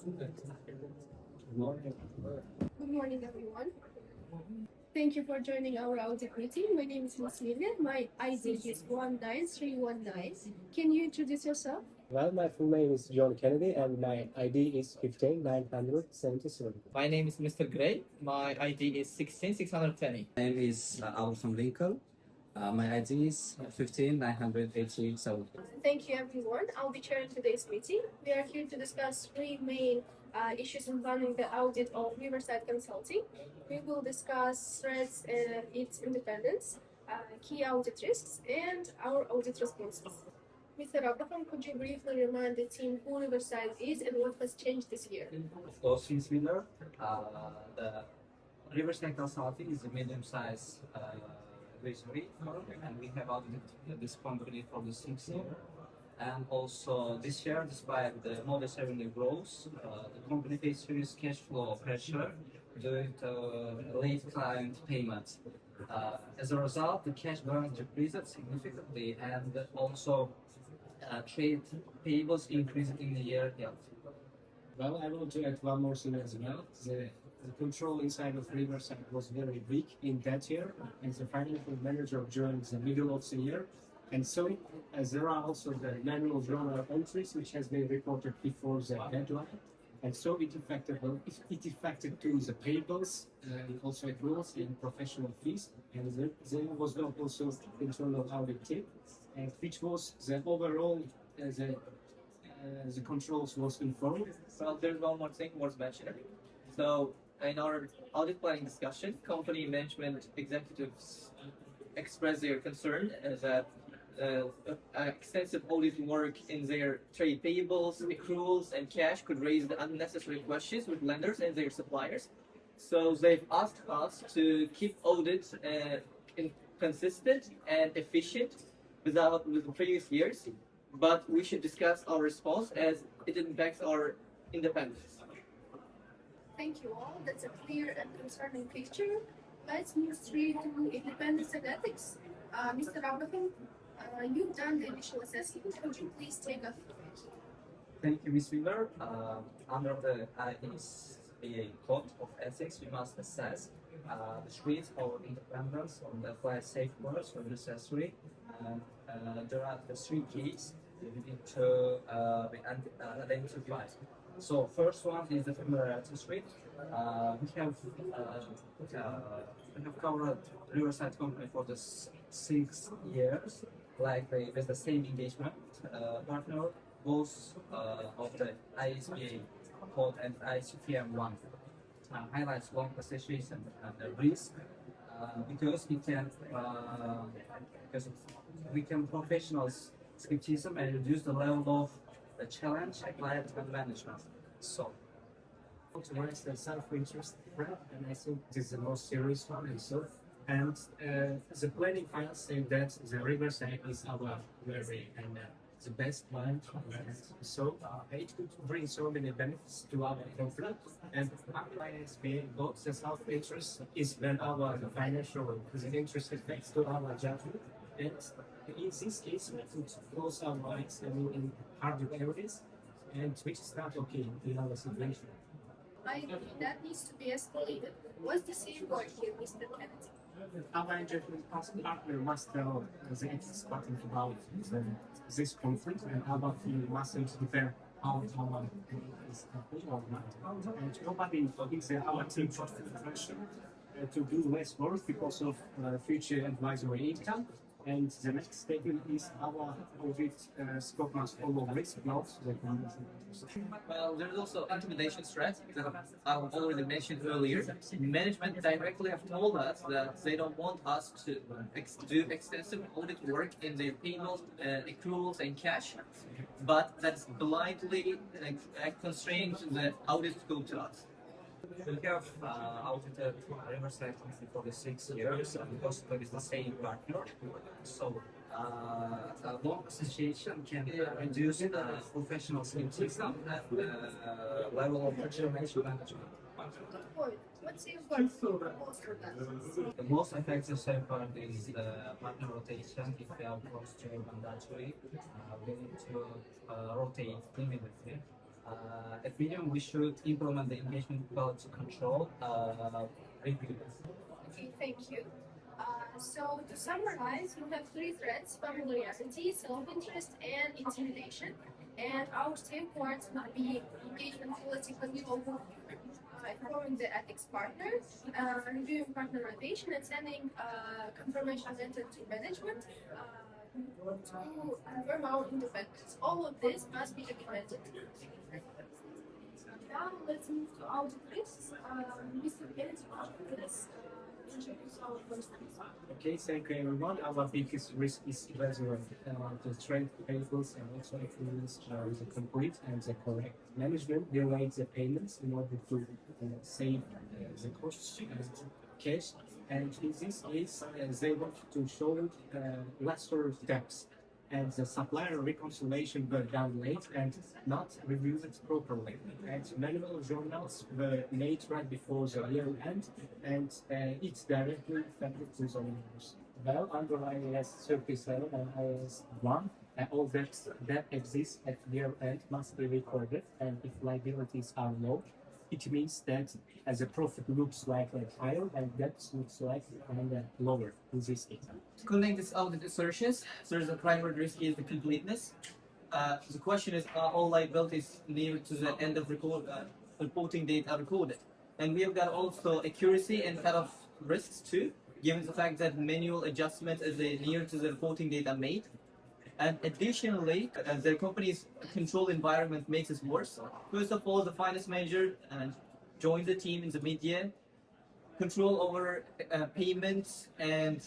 Good morning, everyone. Thank you for joining our audit meeting. My name is Miss Lilian. My ID is 19319. Can you introduce yourself? Well, my full name is John Kennedy and my ID is 15977. My name is Mr. Gray. My ID is 16620. My name is Alton Lincoln. My ID is 15987. Thank you, everyone. I'll be chairing today's meeting. We are here to discuss three main issues involving the audit of Riverside Consulting. We will discuss threats and its independence, key audit risks, and our audit responses. Mr. Abraham, could you briefly remind the team who Riverside is and what has changed this year? Of course, since winner, the Riverside Consulting is a medium-sized advisory firm, and we have audited this company for the 6th year. And also this year, despite the modest revenue growth, the company faced serious cash flow pressure due to late client payments. As a result, the cash balance decreased significantly, and also trade payables increased in the year. Well, I want to add one more thing as well. The control inside of Riverside was very weak in that year, and the financial manager joined the middle of the year. And so, as there are also the manual journal entries which has been reported before the deadline, and so it affected to the payables, also accruals and professional fees, and there was not also internal audit team, and which was the overall the controls was informed. Well, there's one more thing worth mentioning. So, in our audit planning discussion, company management executives expressed their concern that extensive audit work in their trade payables, accruals, and cash could raise the unnecessary questions with lenders and their suppliers. So they've asked us to keep audits consistent and efficient with the previous years, but we should discuss our response as it impacts our independence. Thank you all. That's a clear and concerning picture. Let's move straight to independence and ethics. Mr. Abraham, you've done the initial assessment. Could you please take us through it? Thank you, Ms. Wheeler. Under the ISBA Code of Ethics, we must assess the streets of independence and apply safeguards when necessary. There are the three keys that we need to be identified. So first one is the familiarity street. We have covered Riverside company for the 6 years, likely with the same engagement partner, both of the ISBA code and ICPM 1 highlights long association and the risk because we can professionals skepticism and reduce the level of the challenge applied to management. So, To raise the self-interest threat, and I think this is the most serious one. And the planning files say that the Riverside is our very the best plan. So it could bring so many benefits to our company. And our ISBA both the self-interest is when our financial interest affects to our judgment. And in this case, we could close our eyes in harder areas, and which is not okay in our situation. I agree that needs to be escalated. What's the safeguard here, Mr. Kennedy? Our judgment partner must tell the ethics department about this conflict, and our team mustn't prepare how our is or not. And nobody thinks that our team should feel pressure to do less work because of future advisory income. And the next statement is our audit scope must follow risk, not the Well, there's also intimidation threat that I've already mentioned earlier. Management directly have told us that they don't want us to do extensive audit work in their payables, accruals, and cash, but that's blindly constraining the audit scope to us. we have audited Riverside company for the 6 years, and because it is the same partner. So, a long association can reduce the professional skepticism and level of management. Good point. What safeguard most for that? The most effective safeguard is the partner rotation. If we are close to mandatory, we need to rotate immediately. At medium, we should implement the engagement quality control review. Okay, thank you. So to summarize, we have three threats: familiarity, self-interest, and intimidation. And our safeguards would be engagement quality control, informing the ethics partner, reviewing partner rotation, and sending confirmation letter to management to confirm our independence. All of this must be documented. Now let's move to audit risks. Mr. Kennedy, let's introduce our first risk. Okay, thank you everyone. Our biggest risk is whether the trade payables and also accruals are the complete and the correct. Management delays the payments in order to save the costs and cash. And in this case, they want to show lesser debts. And the supplier reconciliation were done late and not reviewed properly. And manual journals were made right before the year end, and it's directly affected to the members. Well, under IAS 37 and IAS 1, all debts that exist at year end must be recorded, and if liabilities are low, it means that as a profit looks like higher and debts looks like lower in this case. To connect this audit assertions, so the primary risk is the completeness. The question is, are all liabilities near to the end of reporting date are recorded? And we have got also accuracy and cut-off risks too, given the fact that manual adjustments as they near to the reporting date are made. And additionally, the company's control environment makes it worse. First of all, the finance manager joined the team in the mid-year. Control over payments and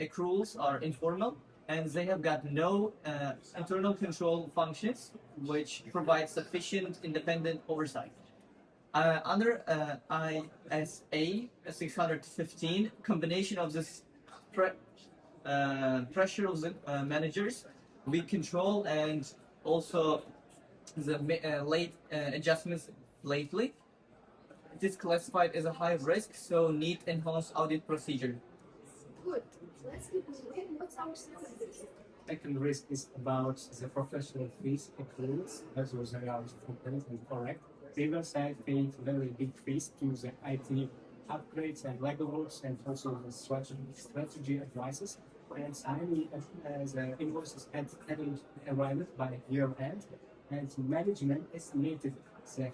accruals are informal, and they have got no internal control functions, which provide sufficient independent oversight. Under ISA 615, combination of this pressure of the managers, weak control, and also the late adjustments lately, it is classified as a high risk, so need enhanced audit procedure. Good. Let's keep moving. What's our second risk? Second risk is about the professional fees accruals, as was around complete and correct. Riverside paid very big fees to the IT upgrades and legal works and also the strategy advices. And many the invoices hadn't arrived by year end, and management estimated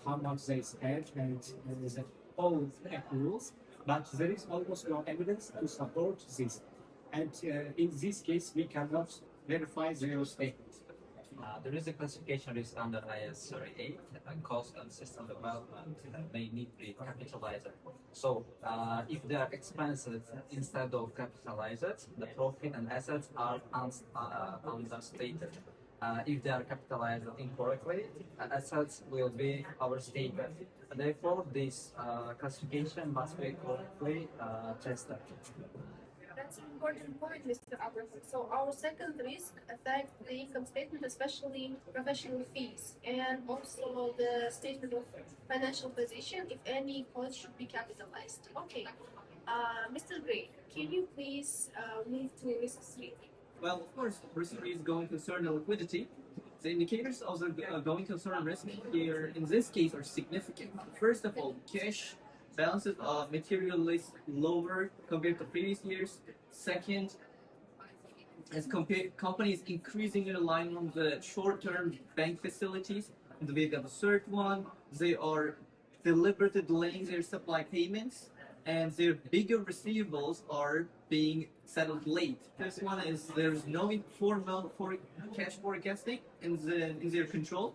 how much they spent and all accruals, but there is almost no evidence to support this. And in this case, we cannot verify their statement. There is a classification risk under IS 38, cost and system development may need to be capitalized. So, if they are expenses instead of capitalized, the profit and assets are understated. If they are capitalized incorrectly, assets will be overstated. Therefore, this classification must be correctly tested. That's an important point, Mr. Abraham. So our second risk affects the income statement, especially professional fees, and also the statement of financial position, if any cost should be capitalized. Okay, Mr. Gray, can you please move to risk 3? Well, of course, risk is going to concern the liquidity. The indicators of the going concern risk here in this case are significant. First of all, cash balances are materially lower compared to previous years. Second, as companies increasingly relying on the short-term bank facilities, and we got the third one, they are deliberately delaying their supply payments, and their bigger receivables are being settled late. First one is there's no formal cash forecasting in their control,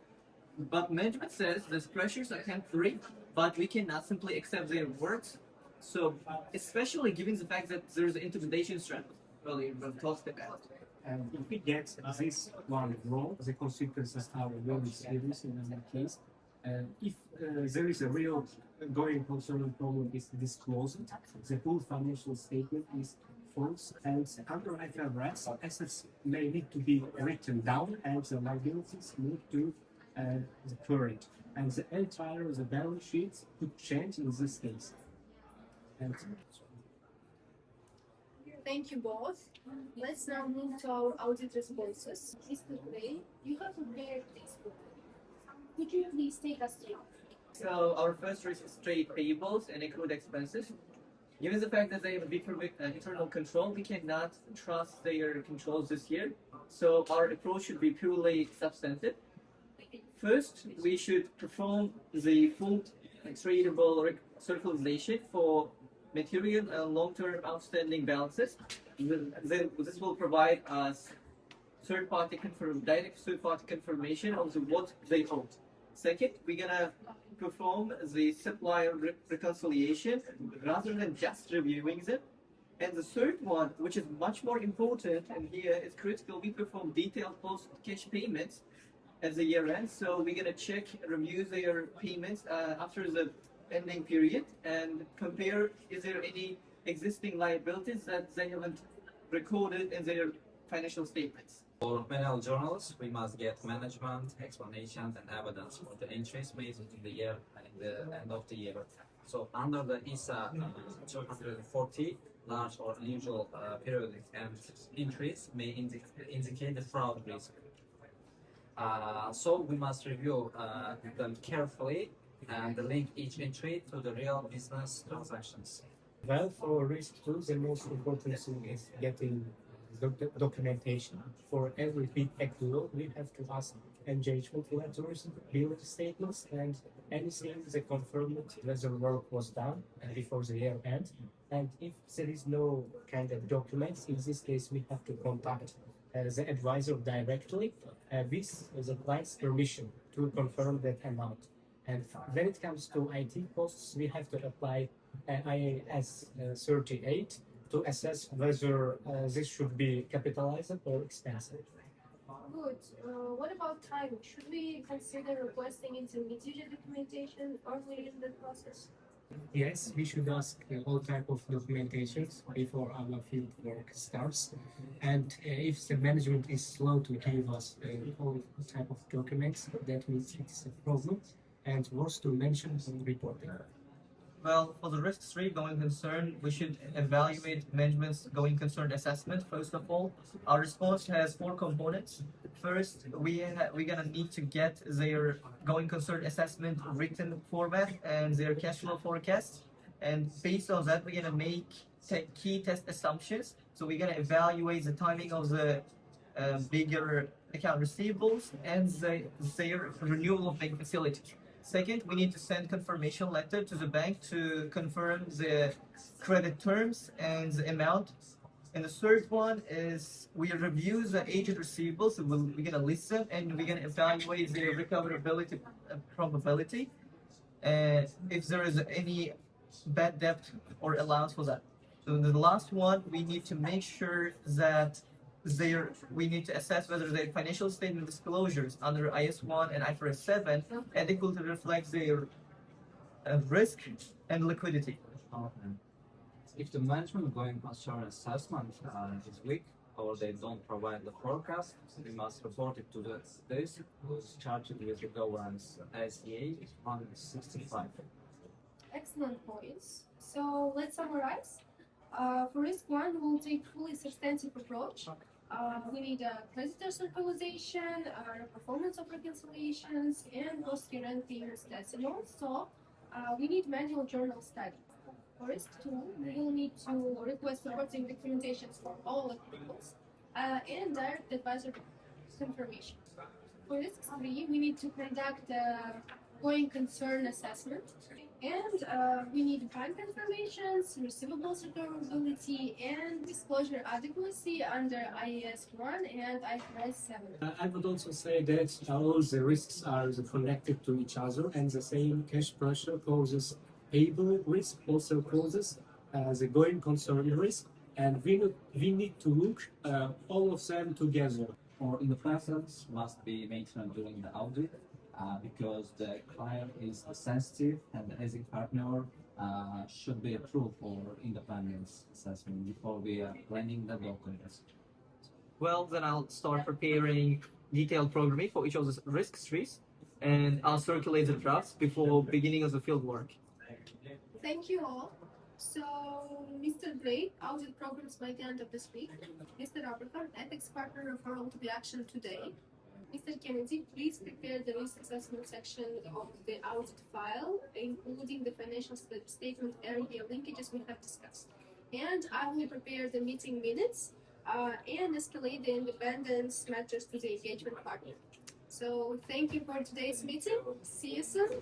but management says these pressures are temporary, but we cannot simply accept their words. So, especially given the fact that there's an intimidation strand, well, we talked about. And if we get this one wrong, the consequences are very serious in that case. If there is a real going concern problem is disclosed, the full financial statement is false, and under IFRS, assets may need to be written down and the liabilities need to the current. And the entire the balance sheet could change in this case. And Thank you both. Let's now move to our audit responses. Mr. Gray, you have prepared this book. Could you please take us through? So our first risk is trade payables and accrued expenses. Given the fact that they have a big internal control, we cannot trust their controls this year. So our approach should be purely substantive. First, we should perform the full tradable circulation for material and long-term outstanding balances. This will provide us direct third-party confirmation of what they owe. Second, we're gonna perform the supplier reconciliation rather than just reviewing them. And the third one, which is much more important and here is critical, we perform detailed post-cash payments at the year end. So we're gonna review their payments after the ending period and compare is there any existing liabilities that they haven't recorded in their financial statements. For manual journals, we must get management, explanations, and evidence for the entries made in the year and the end of the year. So under the ISA 240, large or unusual periodic entries may indicate the fraud risk. So we must review them carefully and link each entry to the real business transactions. Well, for risk two, the most important thing is getting documentation. For every big accrual, we have to ask engagement letters, bill statements, and anything that confirms whether work was done before the year end. And if there is no kind of documents, in this case, we have to contact the advisor directly with the client's permission to confirm that amount. And when it comes to IT costs, we have to apply IAS 38 to assess whether this should be capitalized or expensed. Good. What about time? Should we consider requesting intermediate documentation early in the process? Yes, we should ask all type of documentations before our field work starts. And if the management is slow to give us all type of documents, that means it's a problem. And worth to mention reporting. Well, for the risk three going concern, we should evaluate management's going concern assessment. First of all, our response has four components. First, we're gonna need to get their going concern assessment written format and their cash flow forecast. And based on that, we're gonna make key test assumptions. So we're gonna evaluate the timing of the bigger account receivables and their renewal of bank facility. Second, we need to send confirmation letter to the bank to confirm the credit terms and the amount. And the third one is we review the aged receivables. So we're gonna list them and we're gonna evaluate their recoverability probability. And if there is any bad debt or allowance for that. So the last one, we need to make sure that we need to assess whether their financial statement disclosures under IS 1 and IFRS 7 adequately reflect their risk and liquidity. If the management going concern assessment is weak or they don't provide the forecast, we must report it to the desk who's charged with the governance ICA 165. Excellent points. So let's summarize. For risk one, we'll take fully substantive approach. We need a creditor circulation, performance of reconciliations, and post-year-end payment stats. And also, we need manual journal study. For risk two, we will need to request reporting documentations for all approvals and direct advisor confirmation. For risk three, we need to conduct a going concern assessment. And we need bank confirmations, receivables recoverability, and disclosure adequacy under IAS 1 and IFRS 7. I would also say that all the risks are connected to each other, and the same cash pressure causes payable risk, also causes the going concern risk, and we need to look all of them together. Or independence must be maintained during the audit because the client is sensitive and the exit partner should be approved for independence assessment before we are planning the documents. Well, then I'll start preparing detailed programming for each of the risk trees, and I'll circulate the drafts before beginning of the field work. Thank you all. So, Mr. Gray, audit programs by the end of this week. Mr. Abraham, ethics partner referral to be action today. Mr. Kennedy, please prepare the risk assessment section of the audit file, including the financial statement area linkages we have discussed. And I will prepare the meeting minutes and escalate the independence matters to the engagement partner. So thank you for today's meeting. See you soon.